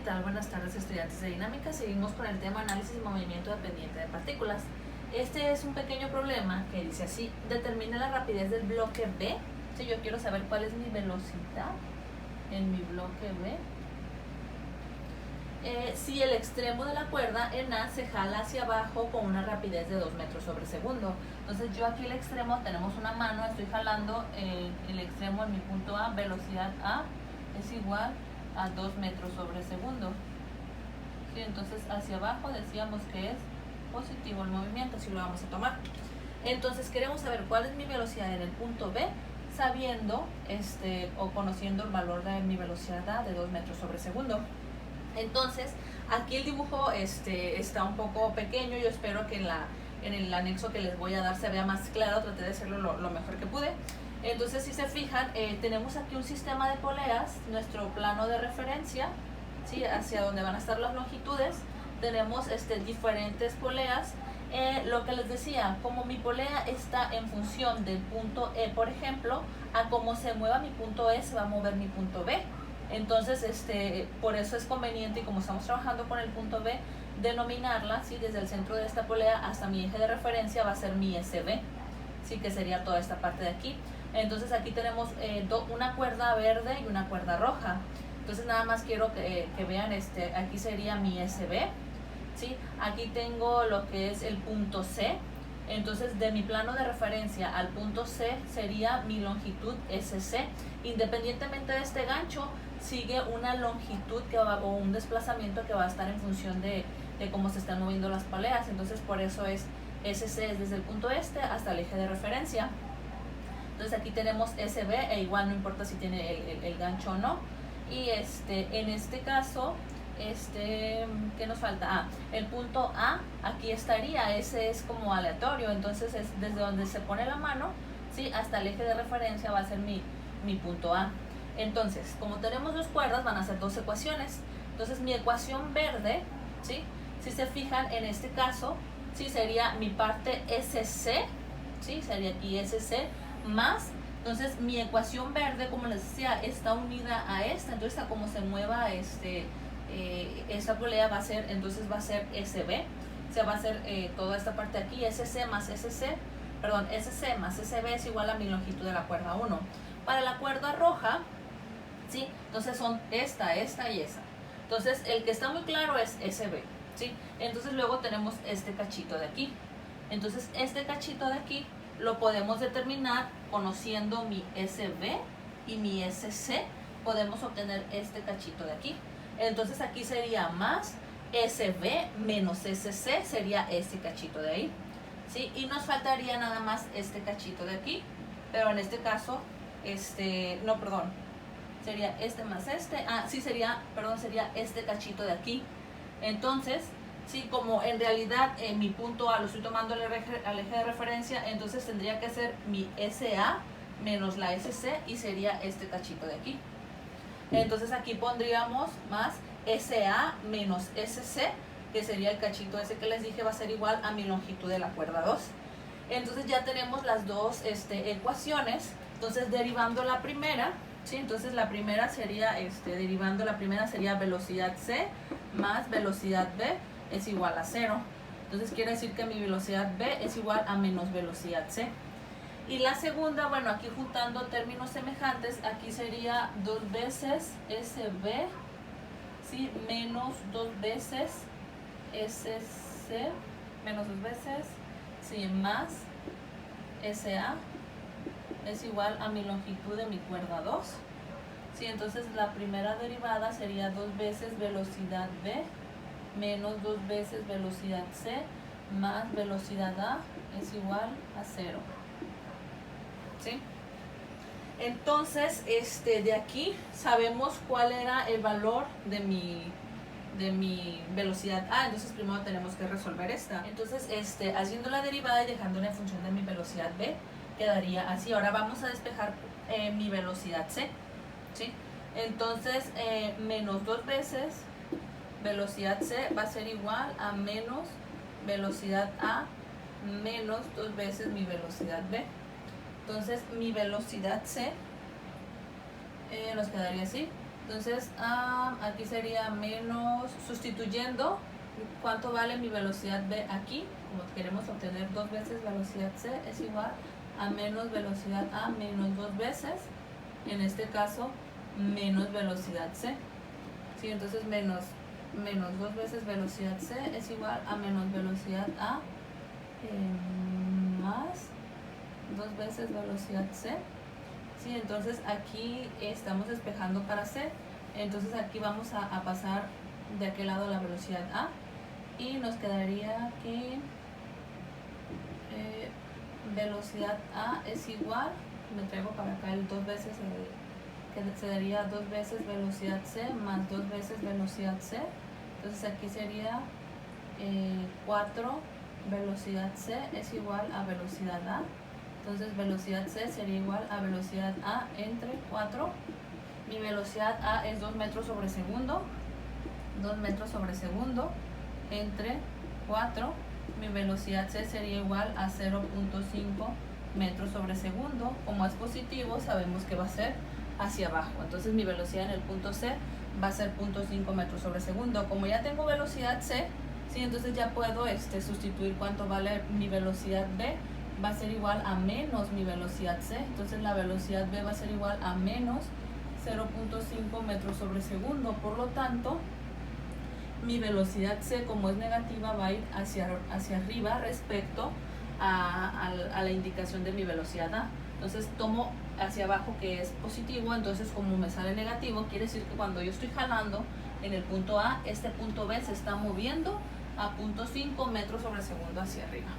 tal? Buenas tardes, estudiantes de dinámica. Seguimos con el tema análisis y movimiento dependiente de partículas. Este es un pequeño problema que dice así: determina la rapidez del bloque B. Si yo quiero saber cuál es mi velocidad en mi bloque B, si el extremo de la cuerda en A se jala hacia abajo con una rapidez de 2 metros sobre segundo. Entonces yo aquí el extremo, tenemos una mano, estoy jalando el extremo en mi punto A, velocidad A es igual a 2 metros sobre segundo. ¿Sí? Entonces hacia abajo decíamos que es positivo el movimiento, así lo vamos a tomar. Entonces queremos saber cuál es mi velocidad en el punto B, sabiendo o conociendo el valor de mi velocidad A de 2 metros sobre segundo. Entonces aquí el dibujo está un poco pequeño. Yo espero que en el anexo que les voy a dar se vea más claro. Traté de hacerlo lo mejor que pude. Entonces, si se fijan, tenemos aquí un sistema de poleas, nuestro plano de referencia, ¿sí? Hacia donde van a estar las longitudes. Tenemos diferentes poleas. Lo que les decía, como mi polea está en función del punto E, por ejemplo, a cómo se mueva mi punto E, se va a mover mi punto B. Entonces, por eso es conveniente, y como estamos trabajando con el punto B, denominarla, ¿sí? Desde el centro de esta polea hasta mi eje de referencia va a ser mi SB, ¿sí? Que sería toda esta parte de aquí. Entonces aquí tenemos una cuerda verde y una cuerda roja. Entonces nada más quiero que vean, aquí sería mi SB, ¿sí? Aquí tengo lo que es el punto C. Entonces de mi plano de referencia al punto C sería mi longitud SC. Independientemente de este gancho, sigue una longitud o un desplazamiento que va a estar en función de cómo se están moviendo las poleas. Entonces por eso es SC, es desde el punto hasta el eje de referencia. Entonces aquí tenemos SB, e igual no importa si tiene el gancho o no. Y en este caso, ¿qué nos falta? El punto A, aquí estaría, ese es como aleatorio. Entonces es desde donde se pone la mano, ¿sí? Hasta el eje de referencia va a ser mi punto A. Entonces, como tenemos dos cuerdas, van a ser dos ecuaciones. Entonces mi ecuación verde, ¿sí? Si se fijan, en este caso, ¿sí? Sería mi parte SC, ¿sí? Sería aquí SC más, entonces mi ecuación verde, como les decía, está unida a esta. Entonces a como se mueva esta polea va a ser, entonces va a ser SB, se va a hacer toda esta parte aquí, SC más SC más SB es igual a mi longitud de la cuerda 1. Para la cuerda roja, ¿sí? Entonces son esta y esa. Entonces el que está muy claro es SB, ¿sí? Entonces luego tenemos este cachito de aquí. Entonces este cachito de aquí lo podemos determinar conociendo mi SB y mi SC. Podemos obtener este cachito de aquí. Entonces aquí sería más SB menos SC, sería este cachito de ahí, ¿sí? Y nos faltaría nada más este cachito de aquí, pero en este caso, no, perdón, sería más sería este cachito de aquí. Entonces, sí, como en realidad mi punto A lo estoy tomando al eje de referencia, entonces tendría que ser mi SA menos la SC y sería este cachito de aquí. Entonces aquí pondríamos más SA menos SC, que sería el cachito ese que les dije va a ser igual a mi longitud de la cuerda 2. Entonces ya tenemos las dos ecuaciones. Entonces derivando la primera, ¿sí? Entonces la primera sería, derivando la primera sería velocidad C más velocidad B es igual a 0. Entonces quiere decir que mi velocidad B es igual a menos velocidad C. Y la segunda, bueno, aquí juntando términos semejantes, aquí sería 2 veces SB, ¿sí? Menos 2 veces SC, menos 2 veces, ¿sí? Más SA es igual a mi longitud de mi cuerda 2. ¿Sí? Entonces la primera derivada sería 2 veces velocidad B menos 2 veces velocidad C más velocidad A es igual a 0. ¿Sí? Entonces, de aquí sabemos cuál era el valor de mi velocidad A. Entonces primero tenemos que resolver esta. Entonces, haciendo la derivada y dejándola en función de mi velocidad B, quedaría así. Ahora vamos a despejar mi velocidad C, ¿sí? Entonces, menos 2 veces velocidad C va a ser igual a menos velocidad A menos 2 veces mi velocidad B. Entonces mi velocidad C nos quedaría así, Entonces aquí sería menos, sustituyendo cuánto vale mi velocidad v aquí, como queremos obtener 2 veces velocidad c, es igual a menos velocidad a menos 2 veces, en este caso menos velocidad c. ¿Sí? Entonces menos 2 veces velocidad c es igual a menos velocidad a más 2 veces velocidad c. ¿Sí? Entonces aquí estamos despejando para c, entonces aquí vamos a pasar de aquel lado la velocidad a y nos quedaría que velocidad a es igual, me traigo para acá el 2 veces, que se daría 2 veces velocidad c más 2 veces velocidad c, entonces aquí sería 4 velocidad c es igual a velocidad a, entonces velocidad c sería igual a velocidad a entre 4, mi velocidad a es 2 metros sobre segundo, 2 metros sobre segundo entre 4, mi velocidad c sería igual a 0.5 metros sobre segundo, como es positivo sabemos que va a ser hacia abajo, entonces mi velocidad en el punto c va a ser 0.5 metros sobre segundo, como ya tengo velocidad c, ¿sí? Entonces ya puedo sustituir cuánto vale mi velocidad b, va a ser igual a menos mi velocidad c, entonces la velocidad b va a ser igual a menos 0.5 metros sobre segundo, por lo tanto mi velocidad c, como es negativa, va a ir hacia arriba respecto a la indicación de mi velocidad a. Entonces tomo hacia abajo que es positivo, entonces como me sale negativo, quiere decir que cuando yo estoy jalando en el punto A, este punto B se está moviendo a 0.5 metros sobre segundo hacia arriba.